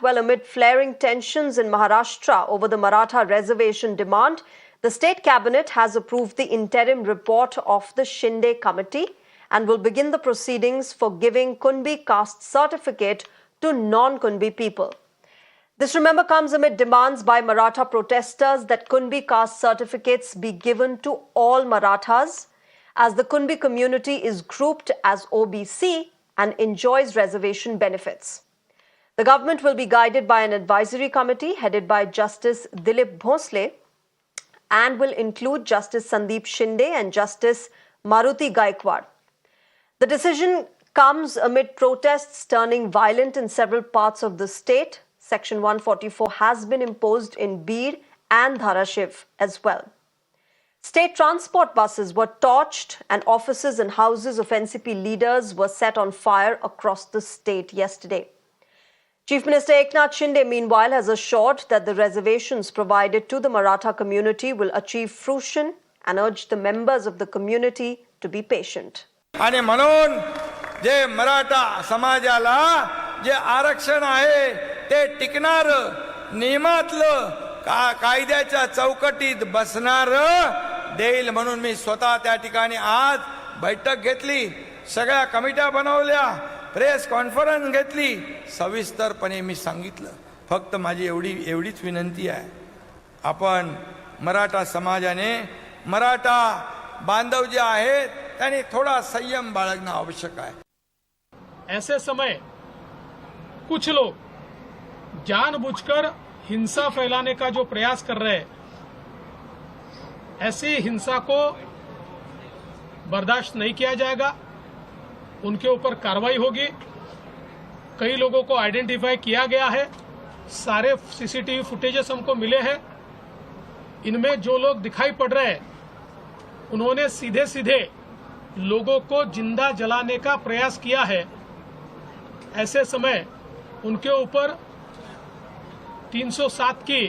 Well, amid flaring tensions in Maharashtra over the Maratha reservation demand, the state cabinet has approved the interim report of the Shinde committee and will begin the proceedings for giving Kunbi caste certificate to non-Kunbi people. This, remember, comes amid demands by Maratha protesters that Kunbi caste certificates be given to all Marathas, as the Kunbi community is grouped as OBC and enjoys reservation benefits. The government will be guided by an advisory committee headed by Justice Dilip Bhosle and will include Justice Sandeep Shinde and Justice Maruti Gaikwad. The decision comes amid protests turning violent in several parts of the state. Section 144 has been imposed in Bir and Dharashiv as well. State transport buses were torched and offices and houses of NCP leaders were set on fire across the state yesterday. Chief Minister Eknath Shinde, meanwhile, has assured that the reservations provided to the Maratha community will achieve fruition and urged the members of the community to be patient. आणि म्हणून जे मराठा समाजाला जे आरक्षण आहे ते टिकणार, नियमातलं कायद्याच्या चौकटीत बसणार देईल म्हणून मी स्वतः त्या ठिकाणी आज बैठक घेतली, सगळ्या कमिट्या बनवल्या, प्रेस कॉन्फरन्स घेतली, सविस्तरपणे मी सांगितलं. फक्त माझी एवढीच विनंती आहे, आपण मराठा समाजाने, मराठा बांधव जे आहेत त्यांनी थोड़ा संयम बाळगणं आवश्यक आहे. ऐसे समय कुछ लोग जानबूझकर हिंसा फैलाने का जो प्रयास कर रहे हैं, ऐसी हिंसा को बर्दाश्त नहीं किया जाएगा. उनके ऊपर कार्रवाई होगी. कई लोगों को आइडेंटिफाई किया गया है, सारे सीसीटीवी फुटेजेस हमको मिले हैं. इनमें जो लोग दिखाई पड़ रहे हैं उन्होंने सीधे सीधे लोगों को जिंदा जलाने का प्रयास किया है. ऐसे समय उनके ऊपर 307 की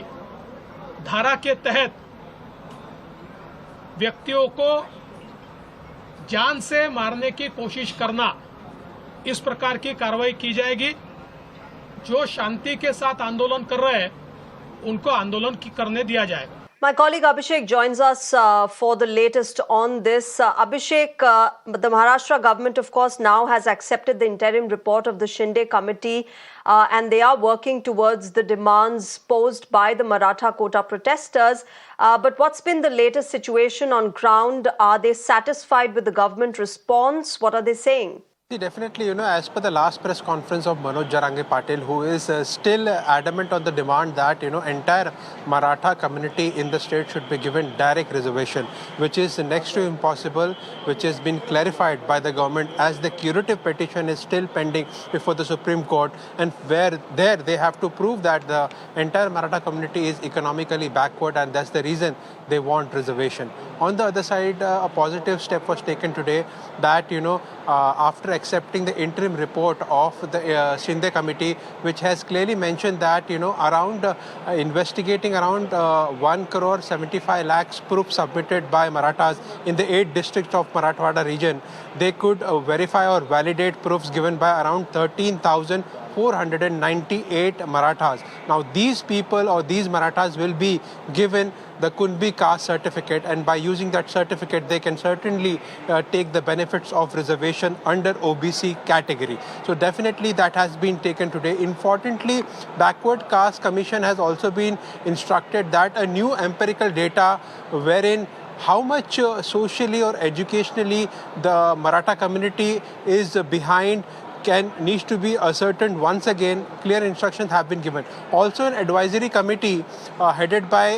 धारा के तहत व्यक्तियों को जान से मारने की कोशिश करना, इस प्रकार की कार्रवाई की जाएगी. जो शांति के साथ आंदोलन कर रहे हैं उनको आंदोलन करने दिया जाएगा. My colleague Abhishek joins us for the latest on this. Abhishek, the Maharashtra government, of course, now has accepted the interim report of the Shinde committee and they are working towards the demands posed by the Maratha quota protesters. But what's been the latest situation on ground? Are they satisfied with the government response? What are they saying? Definitely, as per the last press conference of Manoj Jarange Patil, who is still adamant on the demand that, entire Maratha community in the state should be given direct reservation, which is next to impossible, which has been clarified by the government as the curative petition is still pending before the Supreme Court, and where there they have to prove that the entire Maratha community is economically backward and that's the reason they want reservation. On the other side, a positive step was taken today that, after accepting the interim report of the Shinde committee, which has clearly mentioned that, around investigating around 1 crore 75 lakhs proofs submitted by Marathas in the 8 districts of Marathwada region, they could verify or validate proofs given by around 13,498 Marathas. Now, these people or these Marathas will be given the Kunbi caste certificate, and by using that certificate, they can certainly take the benefits of reservation under OBC category. So definitely that has been taken today. Importantly, Backward Caste Commission has also been instructed that a new empirical data wherein how much socially or educationally the Maratha community is behind needs to be ascertained. Once again, clear instructions have been given. Also, an advisory committee headed by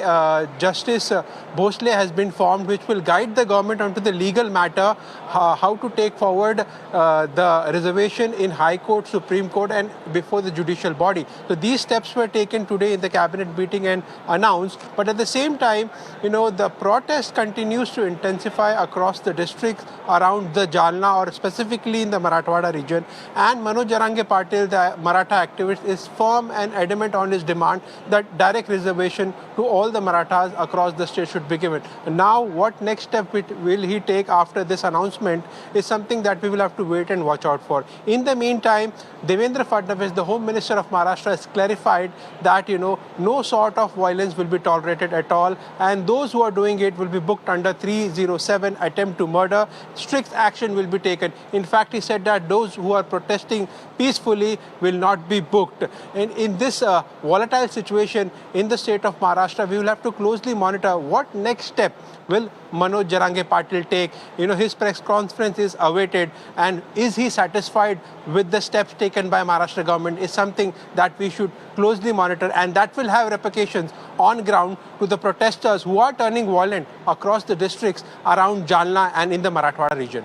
Justice Bhosle has been formed, which will guide the government onto the legal matter, how to take forward the reservation in High Court, Supreme Court and before the judicial body. So these steps were taken today in the cabinet meeting and announced. But at the same time, the protest continues to intensify across the districts around the Jalna or specifically in the Marathwada region. And Manoj Jarange Patil, the Maratha activist, is firm and adamant on his demand that direct reservation to all the Marathas across the state should be given. Now, what next step will he take after this announcement is something that we will have to wait and watch out for. In the meantime, Devendra Fadnavis, the Home Minister of Maharashtra, has clarified that, no sort of violence will be tolerated at all, and those who are doing it will be booked under 307 attempt to murder. Strict action will be taken. In fact, he said that those who are protesting peacefully will not be booked. And in this volatile situation in the state of Maharashtra, we will have to closely monitor what next step will Manoj Jarange Patil take. His press conference is awaited, and is he satisfied with the steps taken by Maharashtra government is something that we should closely monitor, and that will have repercussions on ground to the protesters who are turning violent across the districts around Jalna and in the Marathwada region.